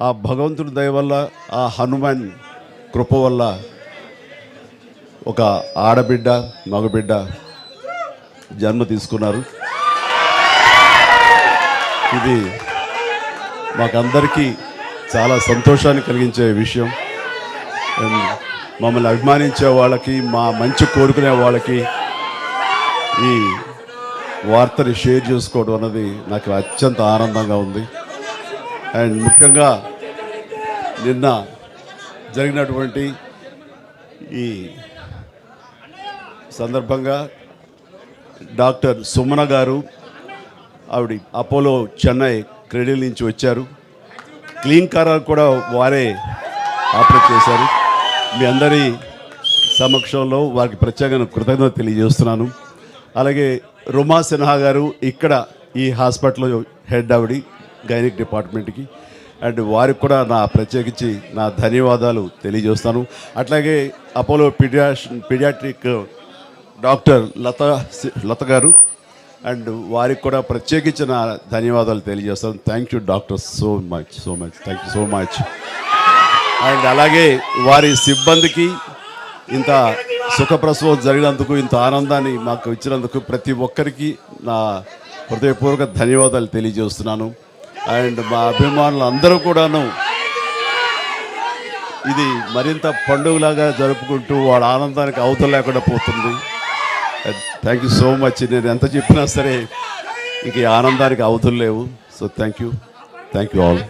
ఆ భగవంతుడి దయ వల్ల, ఆ హనుమాన్ కృప వల్ల ఒక ఆడబిడ్డ మగబిడ్డ జన్మ తీసుకున్నారు. ఇది మాకందరికీ చాలా సంతోషాన్ని కలిగించే విషయం. మమ్మల్ని అభిమానించే వాళ్ళకి, మా మంచి కోరుకునే వాళ్ళకి ఈ వార్తని షేర్ చేసుకోవడం అన్నది నాకు అత్యంత ఆనందంగా ఉంది. అండ్ ముఖ్యంగా నిన్న జరిగినటువంటి ఈ సందర్భంగా డాక్టర్ సుమన గారు, ఆవిడ అపోలో చెన్నై క్రెడిల్ నుంచి వచ్చారు. క్లీన్ కారాలు కూడా వారే ఆపరేట్ చేశారు. మీ అందరి సమక్షంలో వారికి ప్రత్యేకంగా కృతజ్ఞత తెలియజేస్తున్నాను. అలాగే రుమా సిన్హా గారు ఇక్కడ ఈ హాస్పిటల్లో హెడ్ ఆవిడ గైనిక్ డిపార్ట్మెంట్కి, అండ్ వారికి కూడా నా ప్రత్యేకించి నా ధన్యవాదాలు తెలియజేస్తాను. అట్లాగే అపోలో పీడియాట్రిక్ డాక్టర్ లత గారు, అండ్ వారికి కూడా ప్రత్యేకించి నా ధన్యవాదాలు తెలియజేస్తాను. Thank you doctor, so much thank you so much. And అలాగే వారి సిబ్బందికి ఇంత సుఖప్రసవం జరిగినందుకు, ఇంత ఆనందాన్ని మాకు ఇచ్చినందుకు ప్రతి ఒక్కరికి నా హృదయపూర్వక ధన్యవాదాలు తెలియజేస్తున్నాను. అండ్ మా అభిమానులు అందరూ కూడాను ఇది మరింత పండుగలాగా జరుపుకుంటూ వాళ్ళ ఆనందానికి అవతల లేకుండా పోతుంది. Thank you so much. నేను ఎంత చెప్పినా సరే ఇంక ఈ ఆనందానికి అవతలు లేవు. So thank you all.